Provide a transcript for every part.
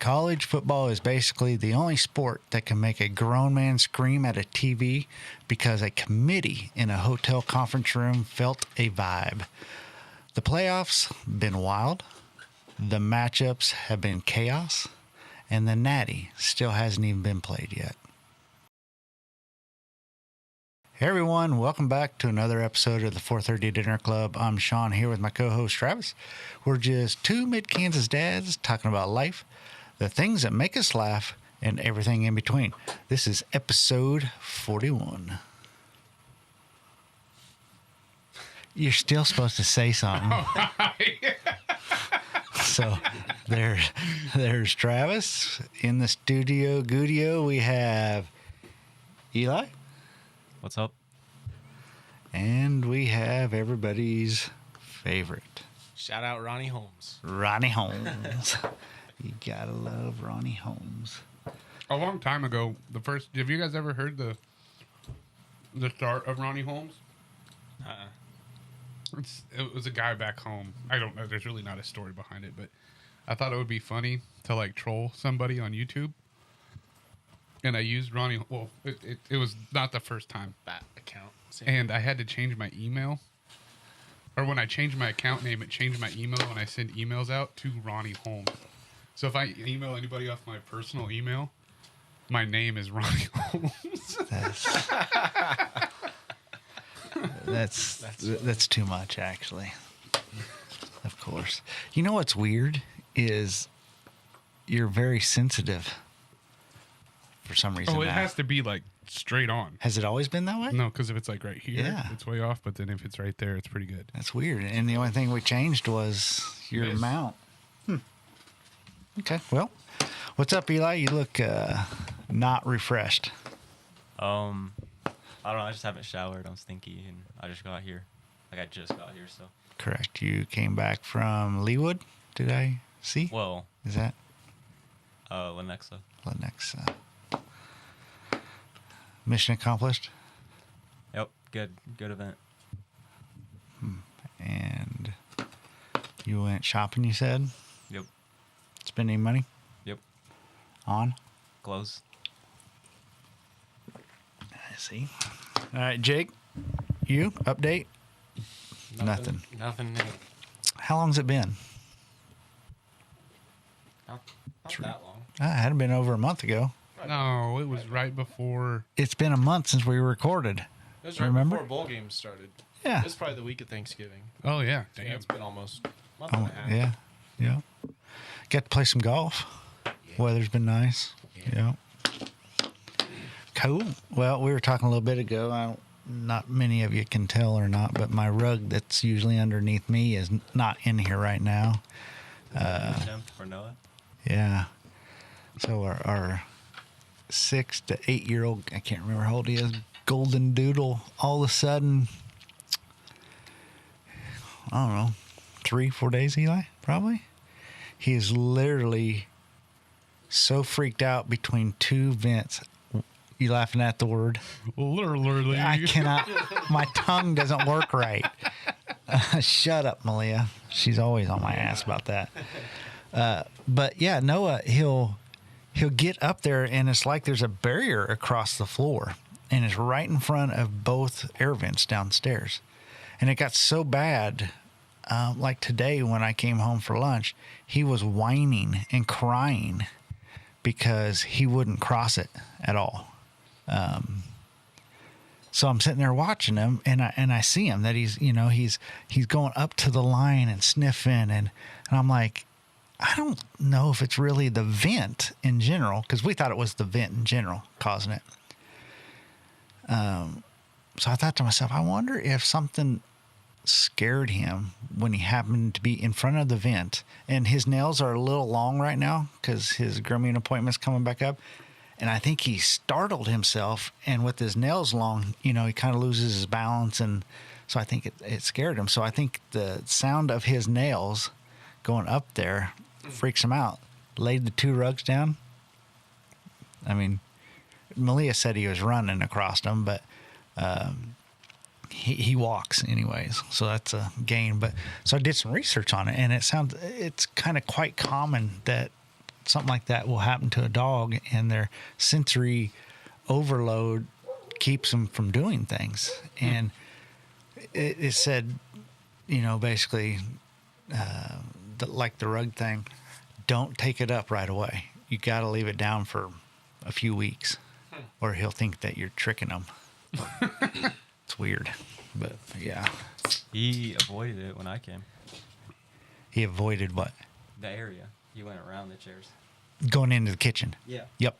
college football is basically the only sport that can make a grown man scream at a TV because a committee in a hotel conference room felt a vibe. The playoffs been wild. The matchups have been chaos. And the Natty still hasn't even been played yet. Hey everyone, welcome back to another episode of the 4:30 Dinner Club. I'm Shawn here with my co-host Travis. We're just two mid-Kansas dads talking about life, the things that make us laugh, and everything in between. This is episode 41. You're still supposed to say something. All right. So there's Travis. In the studio, Goodio, we have Eli. What's up? And we have everybody's favorite. Shout out Ronnie Holmes. Ronnie Holmes. You gotta love Ronnie Holmes. A long time ago, have you guys ever heard the start of Ronnie Holmes? It was a guy back home. I don't know. There's really not a story behind it, but I thought it would be funny to like troll somebody on YouTube. And I used Ronnie. Well, it was not the first time. That account. Same. And I had to change my email. Or when I changed my account name, it changed my email when I send emails out to Ronnie Holmes. So if I email anybody off my personal email, my name is Ronnie Holmes. That's too much, actually. Of course. You know what's weird is you're very sensitive for some reason. Oh, it now. has to be like straight on. Has it always been that way? No, because if it's like right here, Yeah. it's way off. But then if it's right there, it's pretty good. That's weird. And the only thing we changed was your Yes. mount. Okay. Well, what's up, Eli? You look not refreshed. I don't know. I just haven't showered. I'm stinky, and I just got here. Like I just got here, so. Correct. You came back from Leawood. Did I see? Well, Is that Lenexa. Lenexa? Mission accomplished. Yep. Good event. And you went shopping, you said? Yep. Spending money Yep. on? Clothes. I see. All right, Jake, you update? Nothing. Nothing new. How long's it been? Not that long. It hadn't been over a month ago. No, it was right before. It's been a month since we recorded. It was right Remember? before bowl games started. Yeah. It was probably the week of Thanksgiving. Oh yeah, Yeah, damn. it's been almost a month Oh, and a half. yeah. Yeah. Got to play some golf. Weather's been nice. Yeah. Cool. Well, we were talking a little bit ago. Not many of you can tell or not, but my rug that's usually underneath me is not in here right now. For Noah. Yeah. So our 6 to 8 year old, I can't remember how old he is, golden doodle, all of a sudden, I don't know, 3-4 days, Eli, probably. He is literally so freaked out between two vents. You laughing at the word? Literally. I cannot. My tongue doesn't work right. Shut up, Malia. She's always on my ass about that. But yeah, Noah, he'll get up there and it's like there's a barrier across the floor, and it's right in front of both air vents downstairs. And it got so bad, like today when I came home for lunch, he was whining and crying because he wouldn't cross it at all. So I'm sitting there watching him, and I see him that he's going up to the line and sniffing, and I'm like, I don't know if it's really the vent in general, because we thought it was the vent in general causing it. So I thought to myself, I wonder if something scared him when he happened to be in front of the vent, and his nails are a little long right now because his grooming appointment's coming back up. And I think he startled himself, and with his nails long, he kind of loses his balance, and so I think it scared him. So I think the sound of his nails going up there freaks him out. Laid the two rugs down. I mean, Malia said he was running across them, but he walks anyways, so that's a gain. But so I did some research on it, and it's kind of quite common that something like that will happen to a dog, and their sensory overload keeps them from doing things. And it said, basically, like the rug thing, don't take it up right away. You got to leave it down for a few weeks, or he'll think that you're tricking him. It's weird, but yeah. He avoided it when I came. He avoided what? The area. He went around the chairs. Going into the kitchen. Yeah. Yep.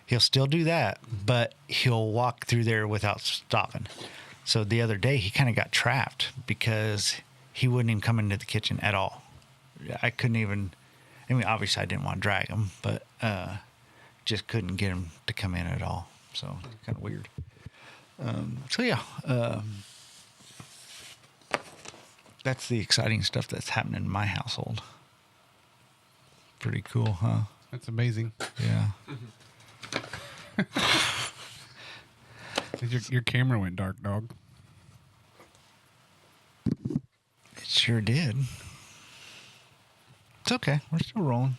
He'll still do that, but he'll walk through there without stopping. So the other day, he kind of got trapped because he wouldn't even come into the kitchen at all. I couldn't even, obviously I didn't want to drag him, but just couldn't get him to come in at all. So kind of weird. That's the exciting stuff that's happening in my household. Pretty cool, huh? That's amazing. Yeah. Your camera went dark, dog. It sure did. It's okay. We're still rolling.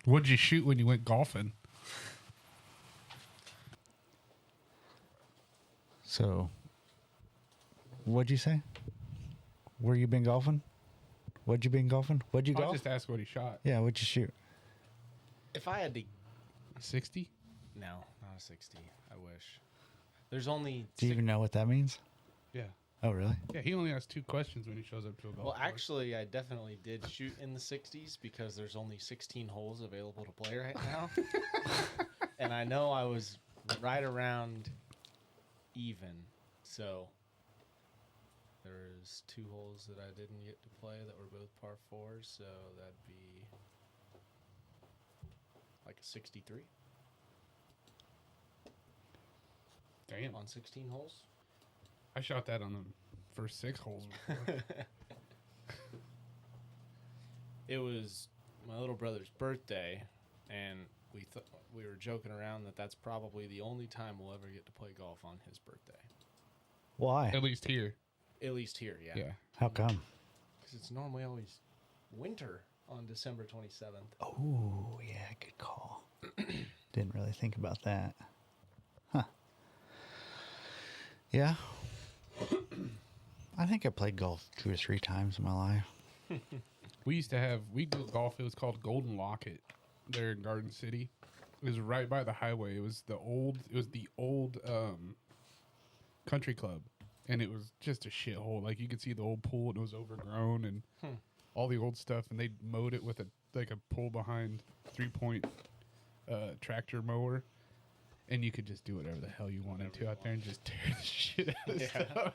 What'd you shoot when you went golfing? So, what'd you say? Where you been golfing? What'd you been golfing? What'd you I'll golf? just ask what he shot. Yeah, what'd you shoot? If I had to, 60? no, not a 60. I wish. There's only. Do you even know what that means? Yeah. Oh, really? Yeah, he only asks 2 questions when he shows up to a golf Well, course. actually, I definitely did shoot in the 60s because there's only 16 holes available to play right now. And I know I was right around even. So there's 2 holes that I didn't get to play that were both par 4s. So that'd be like a 63 Damn. on 16 holes. I shot that on the first 6 holes before. It was my little brother's birthday, and we were joking around that that's probably the only time we'll ever get to play golf on his birthday. Why? At least here. At least here, yeah. Yeah. How come? Because it's normally always winter on December 27th. Oh, yeah, good call. Didn't really think about that. Huh. Yeah. I think I played golf 2 or 3 times in my life. We go golf. It was called Golden Locket there in Garden City. It was right by the highway. It was the old country club. And it was just a shithole. Like, you could see the old pool, and it was overgrown and all the old stuff. And they mowed it with a pull behind 3-point tractor mower. And you could just do whatever the hell you wanted to out there and just tear the shit out of stuff.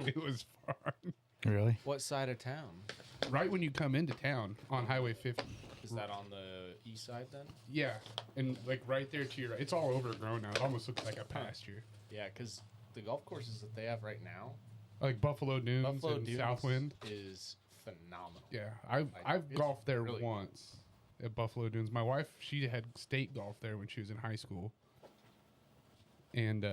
It was fun. Really? What side of town? Right when you come into town on Highway 50. Is that on the east side then? Yeah. And like right there to your right. It's all overgrown now. It almost looks like a pasture. Yeah, because the golf courses that they have right now, Like Buffalo Dunes and Southwind. is phenomenal. Yeah. I've it's golfed there really once at Buffalo Dunes. My wife, she had state golf there when she was in high school. And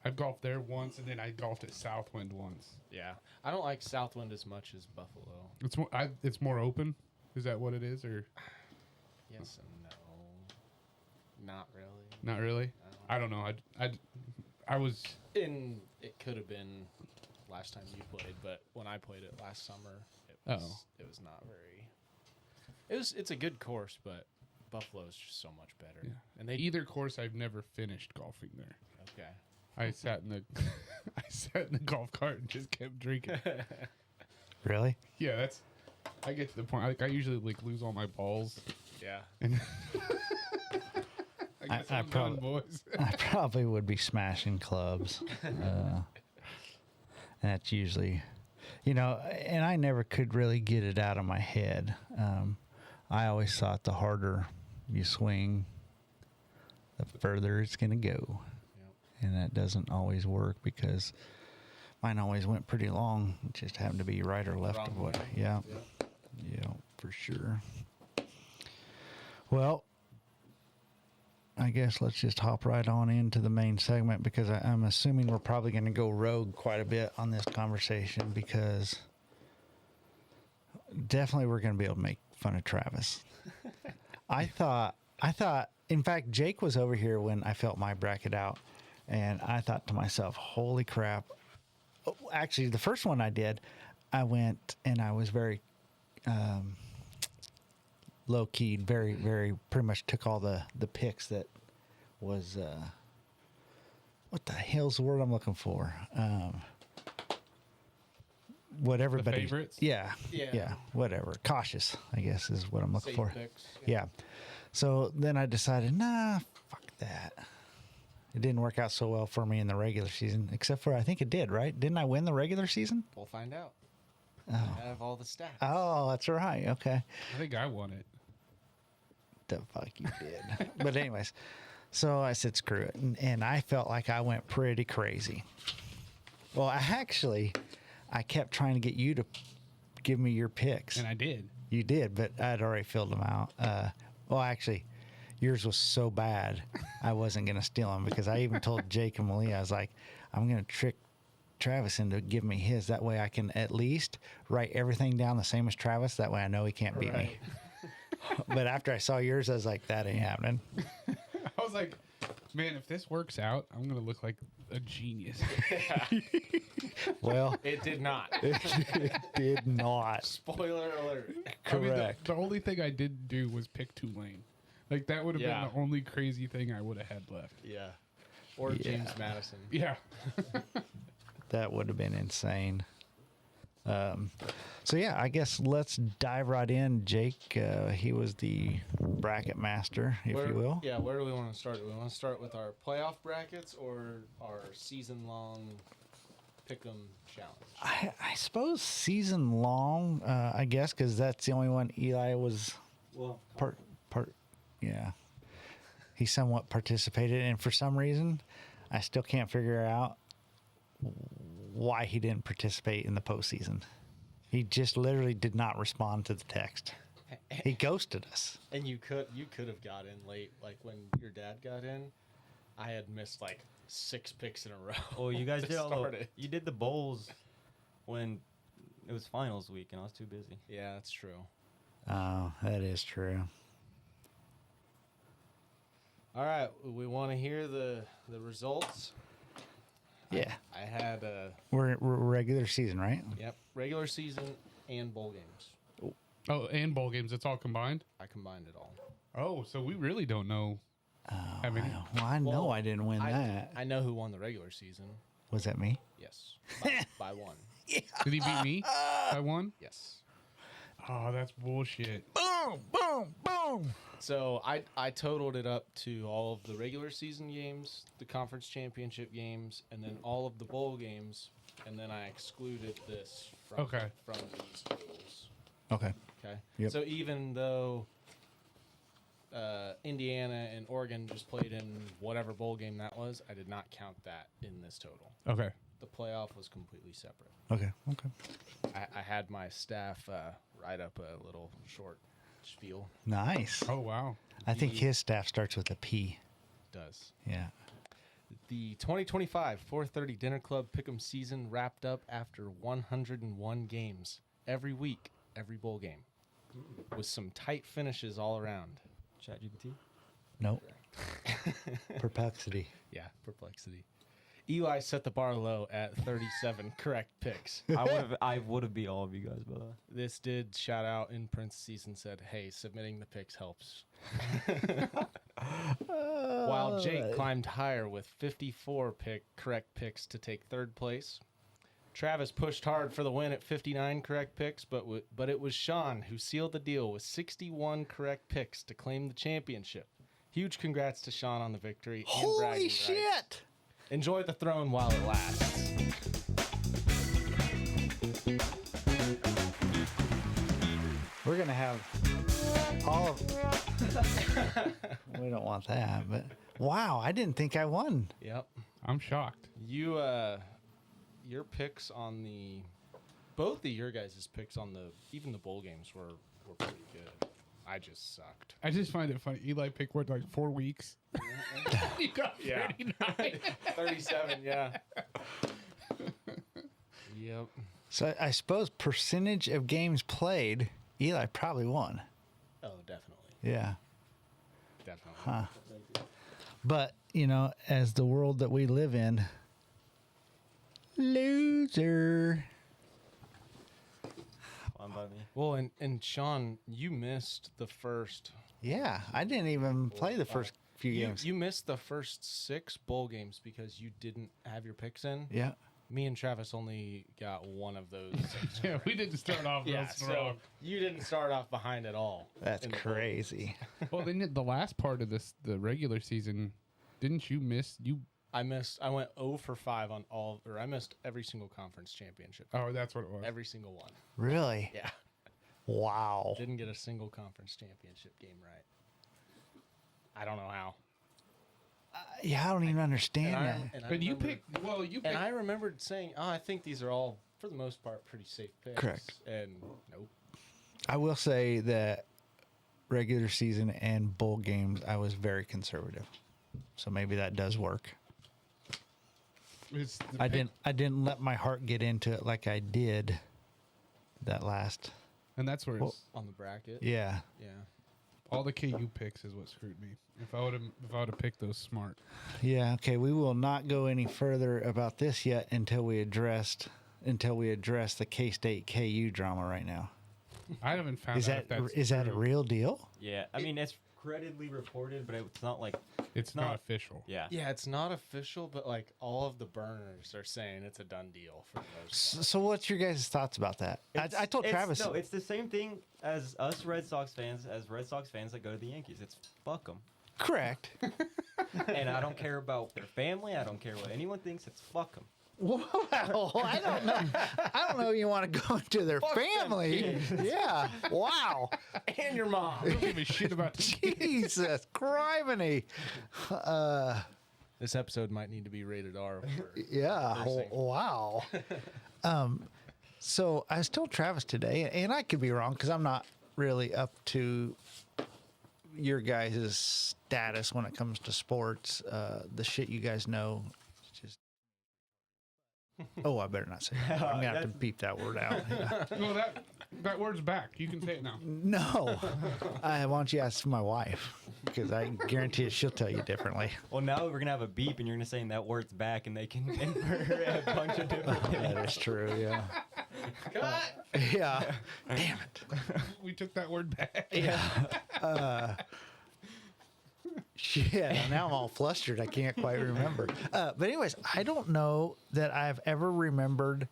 I've golfed there once, and then I golfed at Southwind once. Yeah, I don't like Southwind as much as Buffalo. It's more open. Is that what it is, or Yes and no, not really. not really? I don't know. I was. It could have been last time you played, but when I played it last summer, it was not very. It's a good course, but Buffalo is just so much better. Yeah. And they Either course, I've never finished golfing there. okay. I sat in the golf cart and just kept drinking. Really? Yeah, I get to the point. I usually lose all my balls. Yeah. And I guess I'm done, boys. I probably would be smashing clubs. That's usually, and I never could really get it out of my head. I always thought the harder you swing, the further it's going to go. And that doesn't always work because mine always went pretty long. It just happened to be right or left of what. Yeah. Yeah, for sure. Well, I guess let's just hop right on into the main segment because I'm assuming we're probably going to go rogue quite a bit on this conversation because definitely we're going to be able to make fun of Travis. I thought, in fact, Jake was over here when I felt my bracket out, and I thought to myself, holy crap. Oh, actually, the first one I did, I went and I was very low-keyed, very pretty much took all the picks that was, what the hell's the word I'm looking for? What everybody, favorites? yeah, Yeah. whatever. Cautious, I guess, is what I'm looking Safe for. picks. Yeah. So then I decided, nah, fuck that. It didn't work out so well for me in the regular season, except for I think it did, right? Didn't I win the regular season? We'll find out. I have all the stats. Oh, that's right. Okay. I think I won it. The fuck you did. But anyways, so I said screw it, and I felt like I went pretty crazy. Well, I kept trying to get you to give me your picks. And I did. You did, but I'd already filled them out. Well, actually, yours was so bad, I wasn't going to steal them because I even told Jake and Malia, I was like, I'm going to trick Travis into giving me his. That way I can at least write everything down the same as Travis. That way I know he can't beat me. But after I saw yours, I was like, that ain't happening. I was like, man, if this works out, I'm going to look like a genius. Well, It did not. it did not. Spoiler alert. I mean, Correct. the only thing I didn't do was pick Tulane. Like, that would have Yeah. been the only crazy thing I would have had left. Yeah. Or James Madison. Yeah. That would have been insane. So yeah, I guess let's dive right in. Jake, he was the bracket master, if you will. Yeah, where do we want to start? Do we want to start with our playoff brackets or our season-long pick'em challenge? I suppose season long, I guess, because that's the only one Eli was part. Yeah, he somewhat participated, and for some reason, I still can't figure out why he didn't participate in the postseason. He just literally did not respond to the text. He ghosted us. And you could have got in late, like when your dad got in. I had missed like 6 picks in a row. Oh, you guys to did start it. you did the bowls when it was finals week, and I was too busy. Yeah, that's true. Oh, that is true. All right, we want to hear the results. Yeah, I had we're regular season, right? regular season and bowl games. Oh, and bowl games. It's all combined? I combined it all. Oh, so we really don't know. I mean, Well, I know Well, I didn't win that. I know who won the regular season. Was that me? Yes, by one. did he beat me by one? Yes. Oh, that's bullshit. Boom, boom, boom. So I totaled it up to all of the regular season games, the conference championship games, and then all of the bowl games, and then I excluded this from these totals. Okay. Okay. Yep. So even though Indiana and Oregon just played in whatever bowl game that was, I did not count that in this total. Okay. The playoff was completely separate. Okay. I had my staff write up a little short spiel. Nice. Oh, wow. I think his staff starts with a P. Does. Yeah. The 2025 430 Dinner Club Pick'em season wrapped up after 101 games. Every week, every bowl game. With some tight finishes all around. ChatGPT. Nope. Perplexity. Yeah, perplexity. Eli set the bar low at 37 correct picks. I would have beat all of you guys, but This did shout out in parentheses and said, hey, submitting the picks helps. While Jake climbed higher with 54 correct picks to take third place. Travis pushed hard for the win at 59 correct picks, but it was Shawn who sealed the deal with 61 correct picks to claim the championship. Huge congrats to Shawn on the victory. And Holy bragging shit! rights. Enjoy the throne while it lasts. We're gonna have all of. We don't want that, but wow! I didn't think I won. Yep. I'm shocked. You, your picks on both of your guys' picks on even the bowl games were pretty good. I just sucked. I just find it funny. Eli picked what, like 4 weeks? You got 39. 37, yeah. Yep. So I suppose percentage of games played, Eli probably won. Oh, definitely. Yeah. Definitely. Huh. But, as the world that we live in, loser. Fine by me. Well, and Shawn, you missed the first. Yeah, I didn't even play the first few games. You missed the first 6 bowl games because you didn't have your picks in. Yeah. Me and Travis only got one of those. Yeah, we didn't start off real strong. So you didn't start off behind at all. That's in the bowl. crazy. Well, then the last part of the regular season, didn't you miss? I went 0 for 5 on I missed every single conference championship. Oh, that's what it was. Every single one. Really? Yeah. Wow. Didn't get a single conference championship game right. I don't know how. Yeah, I don't even understand that. But you picked. Well, you picked. And I remembered saying, I think these are all, for the most part, pretty safe picks. Correct. And nope. I will say that regular season and bowl games, I was very conservative. So maybe that does work. It's the I pick- didn't let my heart get into it like I did that last. and that's where it's, On the bracket. Yeah. Yeah. all the KU picks is what screwed me. If I would have picked those smart. Yeah, okay. We will not go any further about this yet until we address the K-State KU drama right now. I haven't found Is out that if that's is that a true. real deal? Yeah, I mean it's credibly reported, but it's not like It's not official. yeah. Yeah, it's not official, but like all of the burners are saying it's a done deal for the most part. So what's your guys' thoughts about that? I told Travis. No, it's the same thing as us Red Sox fans, that go to the Yankees. It's fuck them. Correct. And I don't care about their family. I don't care what anyone thinks. It's fuck them. Well, I don't know. I don't know if you want to go into their family. Yeah. Wow. And your mom. I don't give a shit about the Jesus, criminy. This episode might need to be rated R. Yeah. Cursing. Wow. So I was told Travis today, and I could be wrong because I'm not really up to your guys' status when it comes to sports. The shit you guys know. Just. Oh, I better not say that. I'm gonna have to beep that word out. Yeah. Well, that word's back. You can say it now. No. Why don't you ask my wife? Because I guarantee she'll tell you differently. Well, now we're gonna have a beep, and you're gonna say that word's back, and they can invert a bunch of different things. That is true, yeah. Yeah. Damn it. We took that word back. Yeah. Shit, now I'm all flustered. I can't quite remember. But anyways, I don't know that I've ever remembered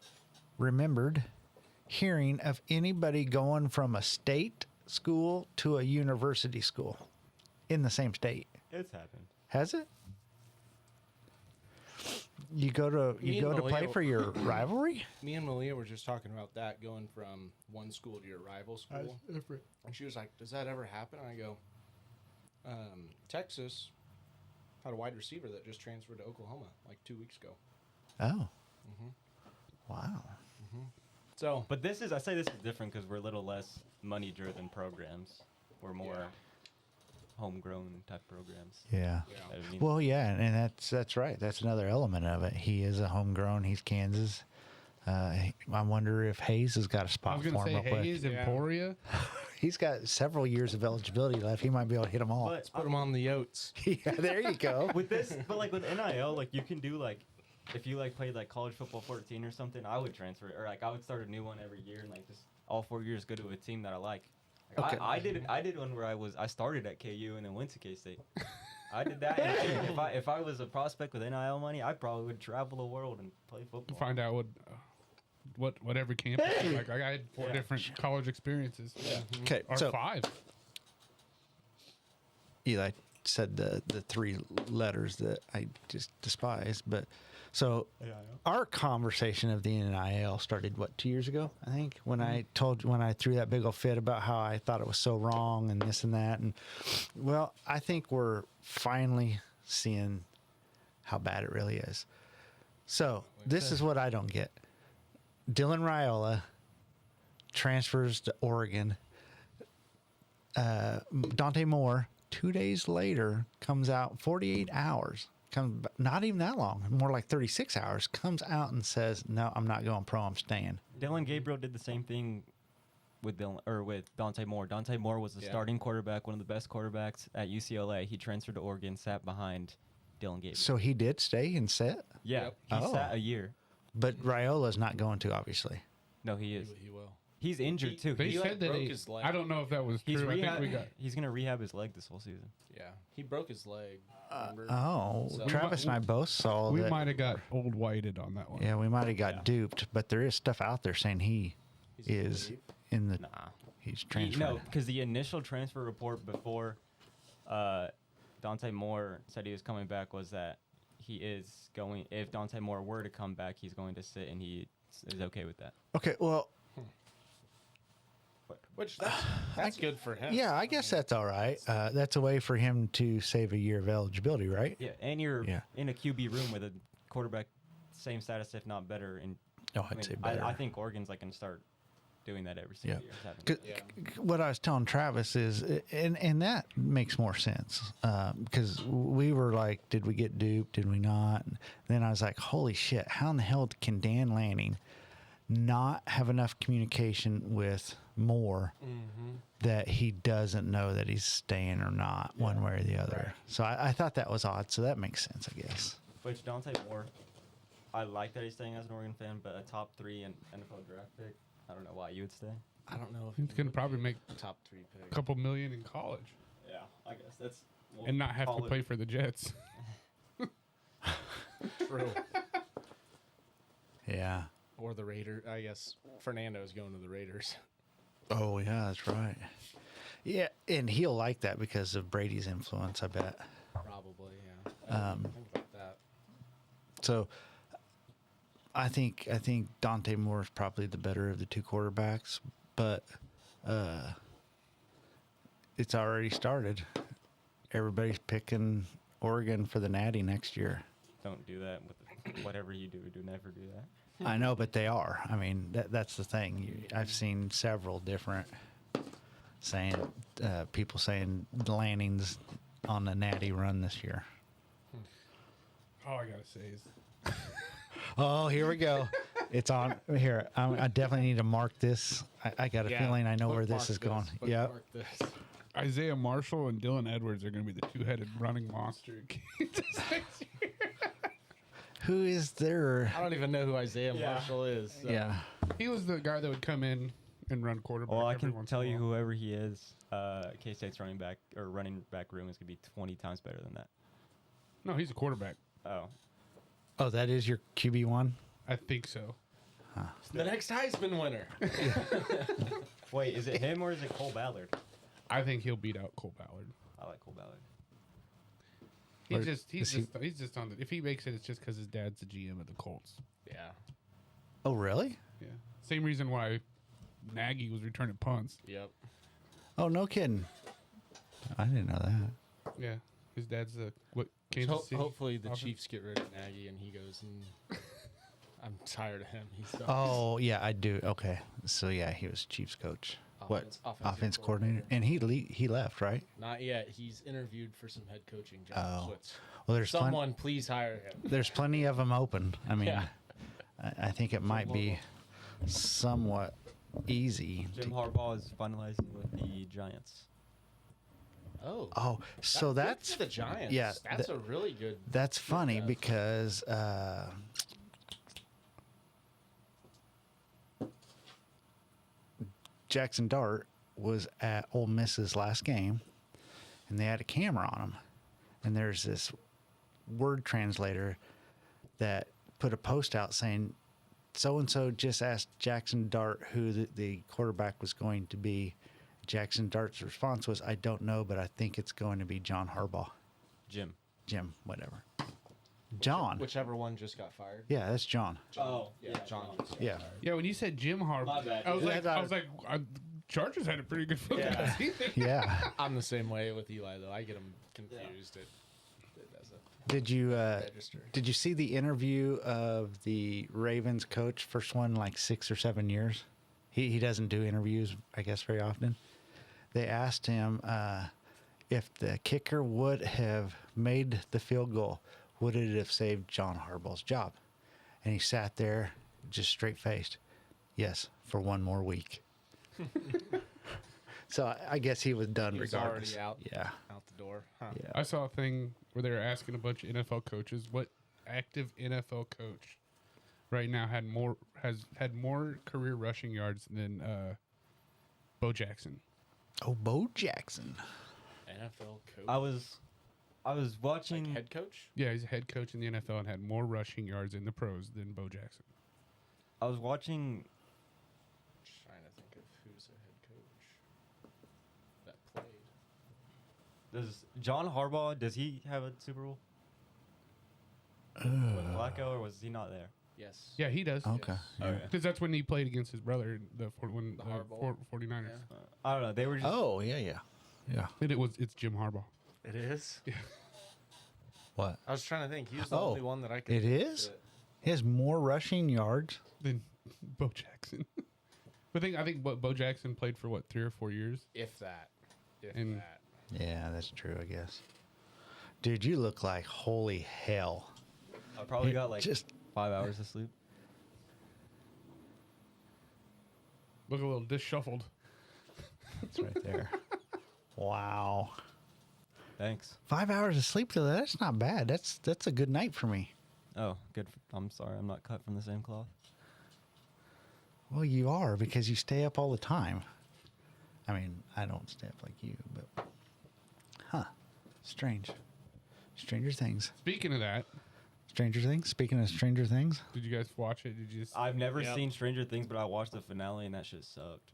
hearing of anybody going from a state school to a university school in the same state. It's happened. Has it? You go to play Malia- for your rivalry? Me and Malia were just talking about that, going from one school to your rival school. And she was like, does that ever happen? And I go, Texas had a wide receiver that just transferred to Oklahoma like 2 weeks ago. Oh. Wow. So, But I say this is different because we're a little less money-driven programs. We're more homegrown type programs. Yeah. I mean, Well, yeah, and that's right. That's another element of it. He is a homegrown. He's Kansas. I wonder if Hayes has got a I spot was for gonna him say real quick. Hayes, Yeah. Emporia. He's got several years of eligibility left. He might be able to hit them all. but put him on the Yotes. Yeah, there you go. with this, but like with NIL, like you can do like if you like played like college football 14 or something, I would transfer it, or like I would start a new one every year and like just all 4 years go to a team that I like. Okay. I did one where I started at KU and then went to K-State. I did that. And if I was a prospect with NIL money, I probably would travel the world and play football. Find out what every campus is like. I had 4 different college experiences. Yeah. Okay, Or so 5. Eli said the 3 letters that I just despise, but so our conversation of the NIL started 2 years ago, I think, when I threw that big old fit about how I thought it was so wrong and this and that, and well, I think we're finally seeing how bad it really is. So this is what I don't get. Dylan Raiola transfers to Oregon. Dante Moore 2 days later comes out 48 hours not even that long, more like 36 hours, comes out and says, "No, I'm not going pro. I'm staying." Dylan Gabriel did the same thing with Dante Moore. Dante Moore was the starting quarterback, one of the best quarterbacks at UCLA. He transferred to Oregon, sat behind Dylan Gabriel. So he did stay and sit, Yeah, he sat a year. but Raiola's not going to, obviously. No, he is. He will. He's injured too. They He, said like, that broke his leg. I don't know if that was He's true. I think we got. he's gonna rehab his leg this whole season. Yeah, he broke his leg. Remember? Oh, So- Travis and I both saw We that. might have got old whited on that one. Yeah, we might have got duped, but there is stuff out there saying he He's in the is league? in the. Nah. He's transferred. No, because the initial transfer report before Dante Moore said he was coming back was that he is going. If Dante Moore were to come back, he's going to sit, and he is okay with that. Okay, well, Which that's good for him. yeah, I guess that's all right. That's a way for him to save a year of eligibility, right? Yeah, and you're Yeah. in a QB room with a quarterback, same status if not better. And Oh, I'd say better. I think Oregon's like going to start doing that every single Yeah. year. It's happening. 'Cause what I was telling Travis is, and that makes more sense because we were like, did we get duped? Did we not? And then I was like, holy shit, how in the hell can Dan Lanning not have enough communication with Moore that he doesn't know that he's staying or not, one way or the other? So I thought that was odd. So that makes sense, I guess. Which Dante Moore, I like that he's staying as an Oregon fan, but a top 3 in NFL draft pick. I don't know why you would stay. I don't know if He's gonna probably make top 3 pick. a couple million in college Yeah, I guess that's. and not have to play for the Jets. True. Yeah. Or the Raiders. I guess Fernando's going to the Raiders. Oh, yeah, that's right. Yeah, and he'll like that because of Brady's influence, I bet. Probably, yeah. I didn't think about that. So I think Dante Moore is probably the better of the two quarterbacks, but it's already started. Everybody's picking Oregon for the Natty next year. Don't do that with whatever you do. Do never do that. I know, but they are. I mean, that's the thing. I've seen several different people saying Lanning's on the Natty run this year. All I gotta say is Oh, here we go. It's on here. I definitely need to mark this. I got a feeling I know where this is going. Yeah. Isaiah Marshall and Dylan Edwards are gonna be the two-headed running monster in Kansas next year. Who is there? I don't even know who Isaiah Marshall is. So. Yeah. He was the guy that would come in and run quarterback. Well, I every can once tell in a you while. whoever he is, K-State's running back room is gonna be 20 times better than that. No, he's a quarterback. Oh, that is your QB1? I think so. The next Heisman winner. Wait, is it him or is it Cole Ballard? I think he'll beat out Cole Ballard. I like Cole Ballard. He's just on the. If he makes it, it's just because his dad's the GM of the Colts. Yeah. Oh, really? Yeah. Same reason why Nagy was returning punts. Yep. Oh, no kidding. I didn't know that. Yeah. His dad's the Kansas City. Hopefully the offense? Chiefs get rid of Nagy and he goes and I'm tired of him. He sucks. Oh, yeah, I do. Okay. So, yeah, he was Chiefs coach. Offensive Offense coordinator? And he left, right? Not yet. He's interviewed for some head coaching jobs. Oh. So it's, Well, there's someone please hire him. there's plenty of them open. I mean, Yeah. I think it might be somewhat easy. Jim Harbaugh is finalizing with the Giants. Oh, so that's good for the Giants. yeah, That's a really good. That's funny move. because Jackson Dart was at Ole Miss's last game, and they had a camera on him. And there's this word translator that put a post out saying, so-and-so just asked Jackson Dart who the quarterback was going to be. Jackson Dart's response was, I don't know, but I think it's going to be John Harbaugh. Jim, whatever. John. Whichever one just got fired. Yeah, that's John. Oh, Yeah, John. just got Yeah. fired. Yeah, when you said Jim Harbaugh, My bad. I was like, Chargers had a pretty good football Yeah. season. Yeah. I'm the same way with Eli though. I get him confused. It doesn't Did register. you see the interview of the Ravens coach, first one like 6 or 7 years? He doesn't do interviews, I guess, very often. They asked him if the kicker would have made the field goal, would it have saved John Harbaugh's job? And he sat there just straight faced. Yes, for one more week. So I guess he was done He was regardless. already out. Yeah. Out the door. Huh. Yeah. I saw a thing where they were asking a bunch of NFL coaches what active NFL coach right now has had more career rushing yards than Bo Jackson. Oh, Bo Jackson. NFL coach. I was watching. like head coach. Yeah, he's a head coach in the NFL and had more rushing yards in the pros than Bo Jackson. I was watching. Trying to think of who's a head coach that played. Does John Harbaugh? Does he have a Super Bowl with Flacco, or was he not there? Yes. Yeah, he does. Okay. Okay. Because that's when he played against his brother, the 49ers. Yeah. I don't know. They were just. Oh, yeah. And it's Jim Harbaugh. It is. What? I was trying to think. He was the Oh, only one that I could. it is? that- He has more rushing yards. Than Bo Jackson. But I think Bo Jackson played for 3 or 4 years. If that. If And- that. Yeah, that's true, I guess. Dude, you look like holy hell. I probably got like Just 5 hours of sleep. Look a little disheveled. it's right there. Wow. Thanks. 5 hours of sleep though, that's not bad. That's a good night for me. Oh, good. I'm sorry. I'm not cut from the same cloth. Well, you are because you stay up all the time. I mean, I don't stay up like you, but strange. Stranger Things. Speaking of that, Stranger Things. Speaking of Stranger Things, did you guys watch it? Did you just... I've never Yep. seen Stranger Things, but I watched the finale and that shit sucked.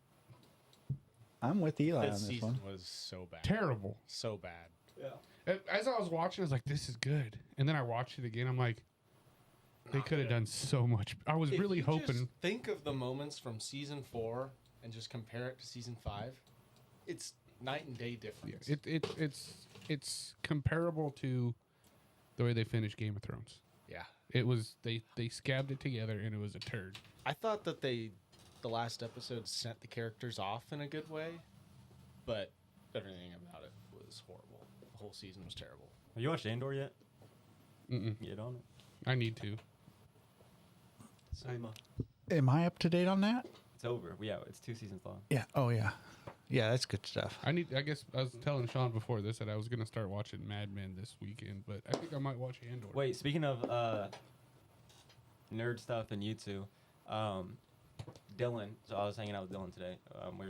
I'm with Eli on This this season one. was so bad. terrible. So bad. Yeah. As I was watching, I was like, this is good. And then I watched it again. I'm like, they Not could have good. done so much. I was If really you hoping. just think of the moments from season 4 and just compare it to season 5. It's night and day difference. It's comparable to the way they finished Game of Thrones. Yeah. It was they scabbed it together and it was a turd. I thought that the last episode sent the characters off in a good way, but everything about it was horrible. The whole season was terrible. Have you watched Andor yet? Mm-mm. Get on it. I need to. Cinema. Am I up to date on that? It's over. Yeah, it's 2 seasons long. Yeah. Oh yeah. Yeah, that's good stuff. I guess I was telling Shawn before this that I was gonna start watching Mad Men this weekend, but I think I might watch Andor. Wait, speaking of nerd stuff and you two, Dylan. So I was hanging out with Dylan today. We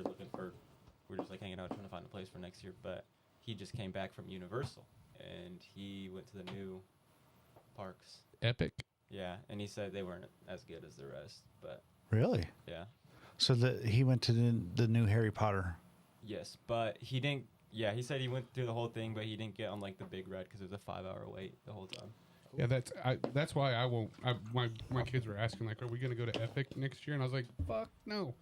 were just like hanging out trying to find a place for next year, but he just came back from Universal and he went to the new parks. Epic. Yeah, and he said they weren't as good as the rest, but Really? yeah. So he went to the new Harry Potter. Yes, but he didn't. Yeah, he said he went through the whole thing, but he didn't get on like the big ride because it was a 5-hour wait the whole time. Yeah, that's why I won't. My kids were asking like, are we gonna go to Epic next year? And I was like, fuck no,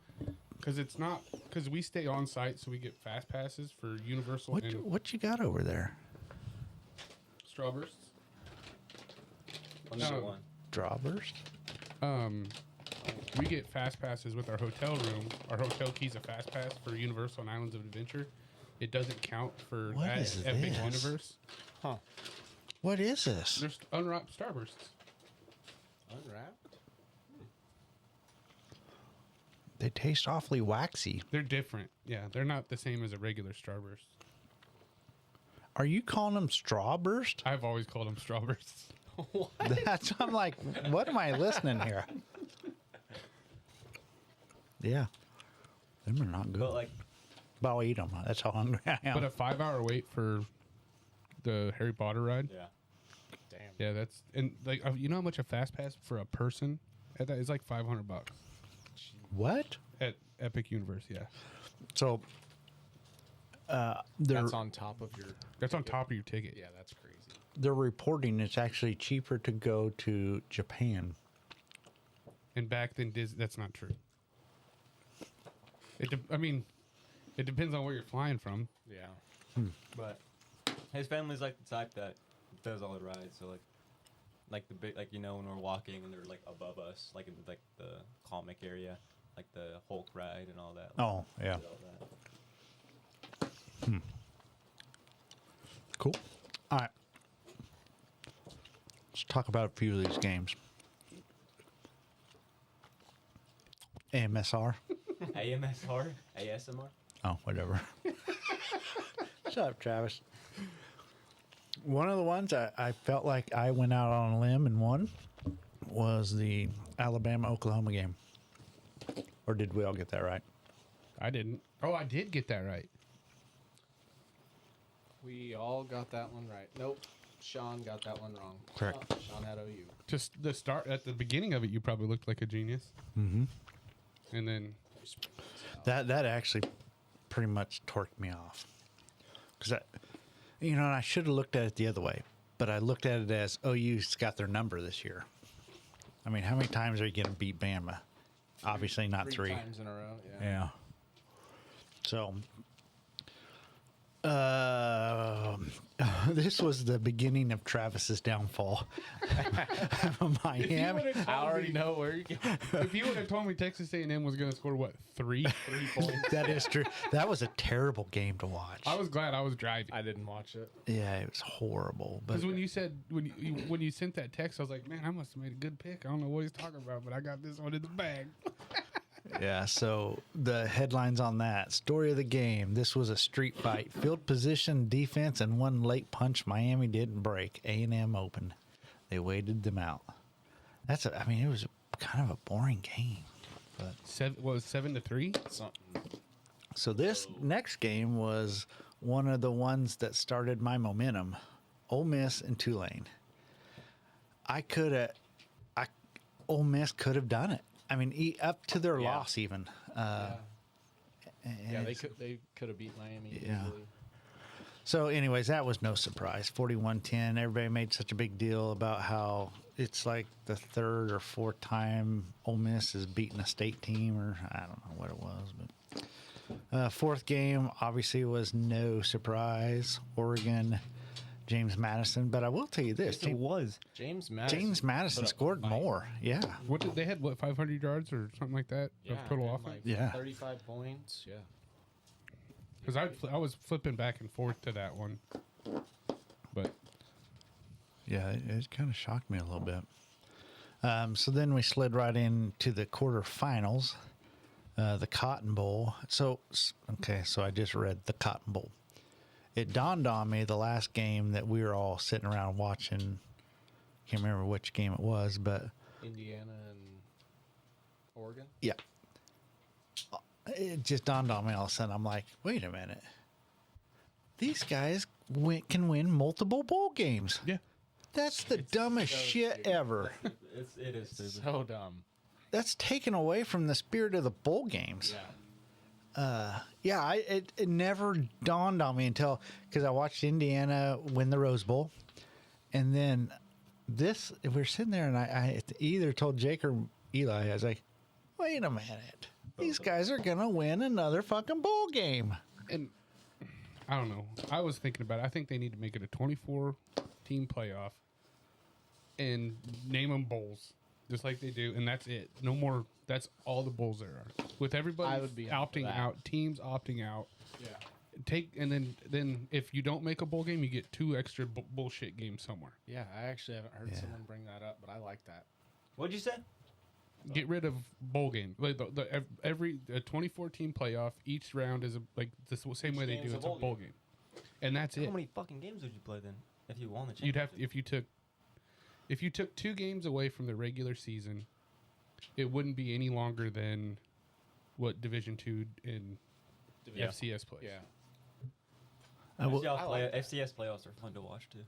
because it's not because we stay on site, so we get fast passes for Universal and What you got over there? Strawbursts. Another No. one. Drawburst? We get fast passes with our hotel room. Our hotel key's a fast pass for Universal and Islands of Adventure. It doesn't count for What that is Epic this? Universe. Huh. What is this? There's unwrapped Starbursts. Unwrapped? They taste awfully waxy. They're different. Yeah, they're not the same as a regular Starburst. Are you calling them Strawburst? I've always called them Strawbursts. What? I'm like, what am I listening here? Yeah. Them are not good. But like, But I'll eat them. That's how hungry I am. But a 5-hour wait for the Harry Potter ride. yeah. Damn. Yeah, that's and like you know how much a fast pass for a person at that is like $500 What? at Epic Universe. Yeah, So, they're That's on top of your. that's on top of your ticket. Yeah, that's crazy. they're reporting it's actually cheaper to go to Japan. And back then, that's not true. It depends on where you're flying from. Yeah. But his family's like the type that does all the rides. So like the big, like you know when we're walking and they're like above us, like in like the comic area, like the Hulk ride and all that. Like, Oh, yeah. did all that. Cool. All right. talk about a few of these games. AMSR. AMSR? ASMR? Oh, whatever. Shut up, Travis. One of the ones I felt like I went out on a limb and won was the Alabama-Oklahoma game. Or did we all get that right? I didn't. Oh, I did get that right. We all got that one right. Nope. Shawn got that one wrong. Correct. Shawn had OU. Just the start at the beginning of it, you probably looked like a genius. Mm-hmm. And then That actually pretty much torqued me off. Because, and I should have looked at it the other way. But I looked at it as OU's got their number this year. I mean, how many times are you going to beat Bama? Obviously not three. Times in a row, yeah. Yeah. So, this was the beginning of Travis's downfall. Miami. I already know where you're going. if you would have told me Texas A&M was going to score, what, 3 points? That is true. That was a terrible game to watch. I was glad I was driving. I didn't watch it. Yeah, it was horrible. But Because when you said, when you sent that text, I was like, man, I must have made a good pick. I don't know what he's talking about, but I got this one in the bag. yeah, so the headlines on that story of the game. This was a street fight, field position, defense, and one late punch Miami didn't break. A&M opened. They waited them out. It was kind of a boring game. But 7-3? Something. so this next game was one of the ones that started my momentum. Ole Miss and Tulane. Ole Miss could have done it. I mean, up to their Yeah. loss even. Yeah, And they could have beat Miami Yeah. easily. So, anyways, that was no surprise. 41-10. Everybody made such a big deal about how it's like the third or fourth time Ole Miss has beaten a state team, or I don't know what it was. But fourth game, obviously, was no surprise. Oregon, James Madison. But I will tell you this. It was. James Madison. James Madison put up scored a fight. more. Yeah. What did they had? What 500 yards or something like that Yeah, of total and offense? like Yeah. 35 points. Yeah. Because I was flipping back and forth to that one, but Yeah, it kind of shocked me a little bit. So then we slid right into the quarterfinals, the Cotton Bowl. So I just read the Cotton Bowl. It dawned on me the last game that we were all sitting around watching. Can't remember which game it was, but Indiana and Oregon. yeah. It just dawned on me all of a sudden. I'm like, wait a minute. These guys can win multiple bowl games. yeah, That's the dumbest so shit stupid. ever. It is stupid. So dumb. That's taken away from the spirit of the bowl games. Yeah. It never dawned on me until because I watched Indiana win the Rose Bowl, and then we're sitting there, and I either told Jake or Eli, I was like, wait a minute, these guys are gonna win another fucking bowl game. and I don't know. I was thinking about it. I think they need to make it a 24-team playoff and name them bowls, just like they do, and that's it. No more. That's all the bowls there are. With everybody I would be up for opting that. out, teams opting out. Yeah. Then if you don't make a bowl game, you get 2 extra bullshit games somewhere. Yeah. I actually haven't heard someone bring that up, but I like that. What'd you say? Get rid of bowl game. Like every 24-team playoff, each round is the same way they game's do. a It's a bowl bowl game, and that's it. How many fucking games would you play then if you won the You'd championship? have if you took 2 games away from the regular season, it wouldn't be any longer than what Division II and Yeah. FCS plays. Yeah. FCS playoffs are fun to watch too.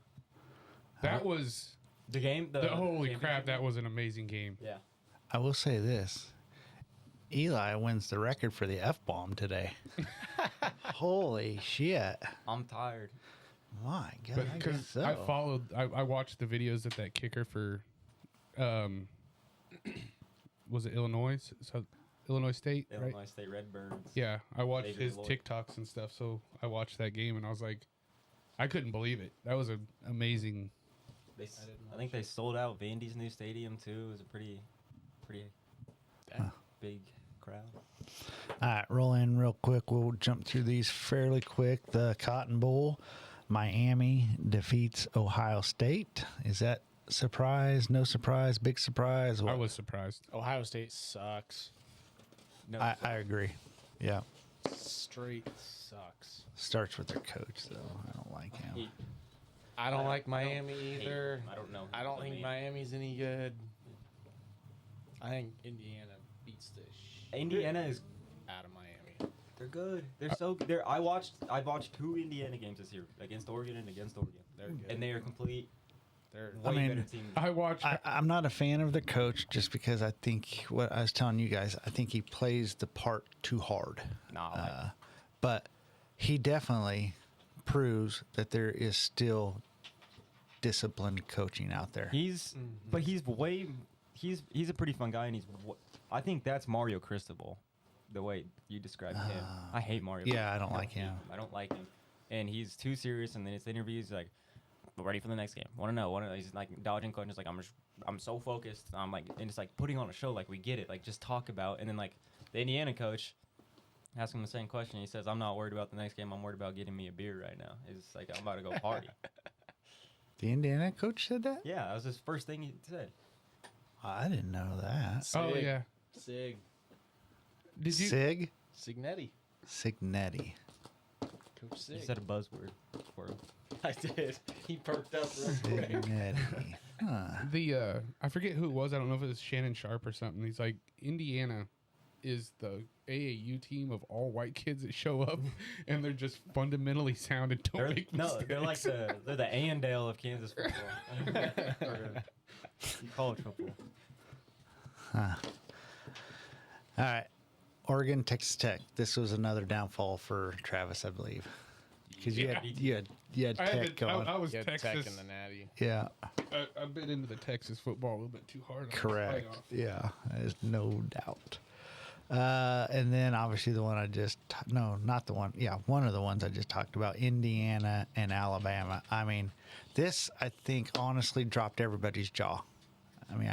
That was The game. holy championship crap! That game? was an amazing game. Yeah. I will say this: Eli wins the record for the F-bomb today. Holy shit! I'm tired. My God, But I guess so. I watched the videos of that kicker for, was it Illinois? So Illinois State, right? Illinois State Redbirds. Yeah, I watched David his Lloyd. TikToks and stuff. So I watched that game and I was like, I couldn't believe it. That was an amazing. I think they sold out Vandy's new stadium too. It was a pretty big crowd. All right, roll in real quick. We'll jump through these fairly quick. The Cotton Bowl, Miami defeats Ohio State. Is that Surprise, no surprise, big surprise. I What? was surprised. Ohio State sucks. No, I agree. Yeah. Straight sucks. Starts with their coach, though. I don't like him. he- I don't like I don't Miami hate either. him. I don't know. I don't I think mean- Miami's any good. I think Indiana beats the shit Indiana is. out of Miami. They're good. They're so. They're. I watched 2 Indiana games this year against Oregon and against Oregon. They're good. And they are complete. They're Way mean, better team. I watched. I'm not a fan of the coach just because I think what I was telling you guys, I think he plays the part too hard. Nah, I like it. But he definitely proves that there is still disciplined coaching out there. He's. But he's way. He's a pretty fun guy, and I think that's Mario Cristobal, the way you described him. I hate Mario. yeah, I don't Cristobal. like him. I don't like him, and he's too serious. And then his interviews like, "We're ready for the next game. Want to know? He's like dodging questions. Like I'm so focused. I'm like, and it's like putting on a show. Like we get it. Like just talk about. And then like the Indiana coach asked him the same question. He says, "I'm not worried about the next game. I'm worried about getting me a beer right now. It's like I'm about to go party." The Indiana coach said that? Yeah, that was his first thing he said. I didn't know that. Oh Sig. yeah. Sig. Did you? Sig? Signetti. Signetti. Coach Sig. He said a buzzword for him. I did. He perked up real quick. Signetti. Huh. The I forget who it was. I don't know if it was Shannon Sharp or something. He's like, Indiana is the AAU team of all white kids that show up, and they're just fundamentally sound and don't make mistakes. They're like they're the Andale of Kansas football. Or, college football. All right. Oregon, Texas Tech. This was another downfall for Travis, I believe. Because you had I Tech going. I was Yeah, Texas. Tech in the Natty. Yeah, I've been into the Texas football a little bit too hard. on this correct. playoff. Yeah, there's no doubt. And then obviously the one no, not the one. Yeah, one of the ones I just talked about, Indiana and Alabama. I mean, this, I think, honestly dropped everybody's jaw. I mean,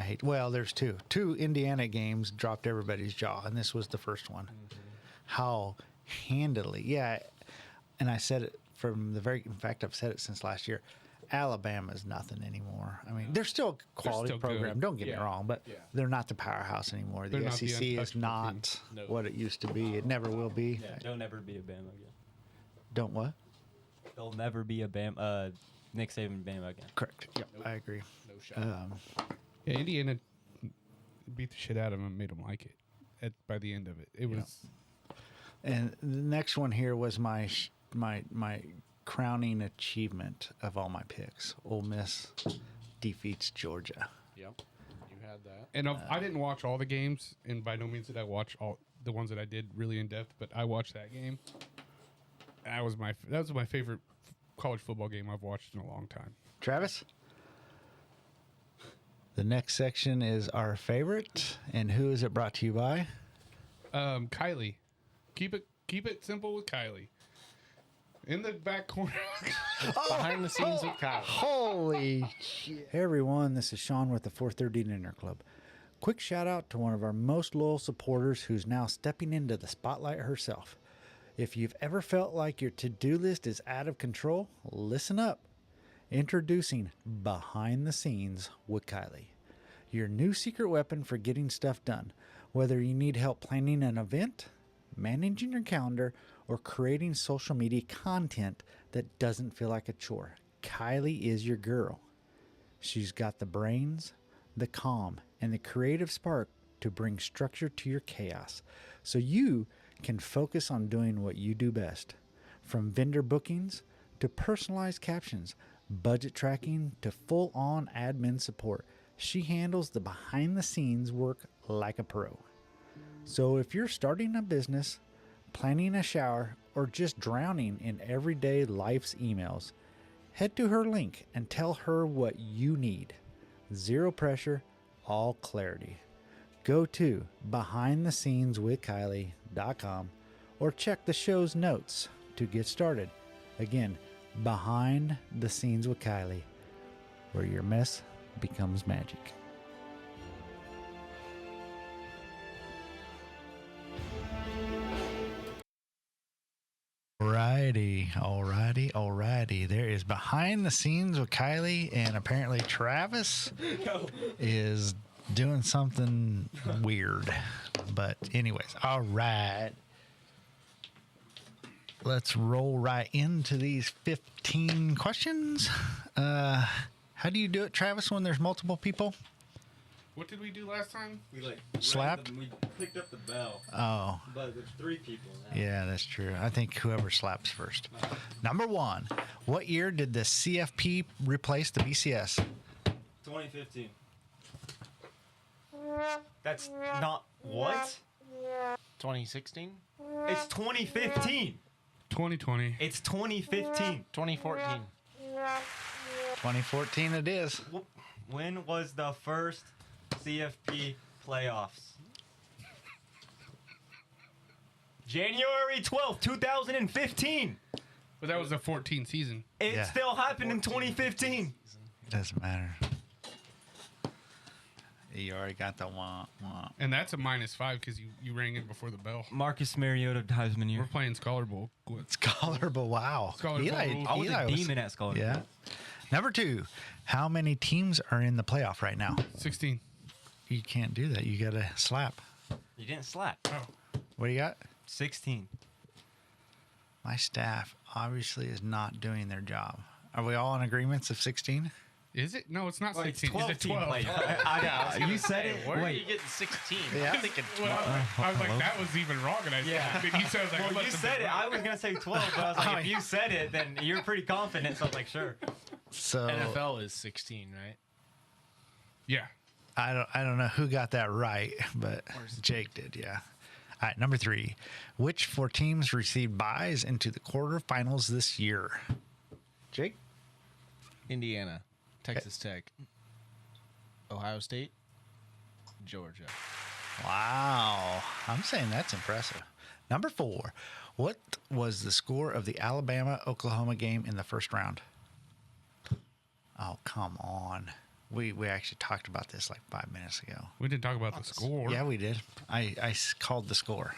there's two. Two Indiana games dropped everybody's jaw, and this was the first one. How handily, yeah. And I said it in fact, I've said it since last year. Alabama's nothing anymore. I mean, they're still a quality still program. good. Don't get me Yeah. wrong, but Yeah. they're not the powerhouse anymore. The They're not the SEC is untouchable not team. No. what it used to be. It never will be. Yeah, don't ever be a Bama again. Don't what? They'll never be a Bama. Nick Saban Bama again. Correct. Yep, I agree. No shot. Yeah, Indiana beat the shit out of them and made them like it by the end of it. It was And the next one here was my crowning achievement of all my picks. Ole Miss defeats Georgia. Yep. You had that. and I didn't watch all the games, and by no means did I watch all the ones that I did really in depth, but I watched that game. That was my favorite college football game I've watched in a long time. Travis? The next section is our favorite. And who is it brought to you by? Kylie, keep it simple with Kylie. In the back corner. Behind the scenes with Kyle. Holy shit. Hey everyone, this is Shawn with the 430 Dinner Club. Quick shout out to one of our most loyal supporters who's now stepping into the spotlight herself. If you've ever felt like your to-do list is out of control, listen up. Introducing Behind the Scenes with Kylie, your new secret weapon for getting stuff done. Whether you need help planning an event, managing your calendar, or creating social media content that doesn't feel like a chore, Kylie is your girl. She's got the brains, the calm, and the creative spark to bring structure to your chaos so you can focus on doing what you do best. From vendor bookings to personalized captions, budget tracking to full-on admin support, she handles the behind-the-scenes work like a pro. So if you're starting a business, planning a shower, or just drowning in everyday life's emails, head to her link and tell her what you need. Zero pressure, all clarity. Go to behindthesceneswithkylie.com or check the show's notes to get started. Again, Behind the Scenes with Kylie, where your mess becomes magic. Alrighty. There is behind the scenes with Kylie, and apparently Travis is doing something weird. But anyways, all right. Let's roll right into these 15 questions. How do you do it, Travis, when there's multiple people? What did we do last time? We Slapped? We picked up the bell. Oh, But there's 3 people now. yeah, that's true. I think whoever slaps first. Number 1, what year did the CFP replace the BCS? 2015. That's not what? 2016, It's 2015. 2020. It's 2015. 2014. 2014 it is. When was the first CFP playoffs? January 12th, 2015. But that was the 14 season. It Yeah. still happened in 2015. It doesn't matter. You already got the wah. And that's a -5 because you rang in before the bell. Marcus Mariota Heisman We're year. playing Scholar Bowl. Scholar, but wow. Scholar Bowl rules. I was Eli a demon at Scholar. Yeah. Number 2, how many teams are in the playoff right now? 16. You can't do that. You got to slap. You didn't slap. Oh. What do you got? 16. My staff obviously is not doing their job. Are we all in agreements of 16? Is it? No, it's not Well, it's 16. Is it 12 team 12? playoff. You said it. Where are you Wait. getting 16? Yeah. I'm thinking Well, 12. I was like, that was even wrong. And I Yeah. said, you said, like, Well, you said it. I was gonna say 12, but I was like, if you said it, then you're pretty confident. So I was like, sure. So NFL is 16, right? Yeah. I don't know who got that right, but Jake did, yeah. All right, number 3. Which 4 teams received byes into the quarterfinals this year? Jake? Indiana, Texas Tech, Ohio State, Georgia. Wow. I'm saying that's impressive. Number 4. What was the score of the Alabama-Oklahoma game in the first round? Oh, come on. We actually talked about this like 5 minutes ago. We didn't talk about the score. Yeah, we did. I called the score.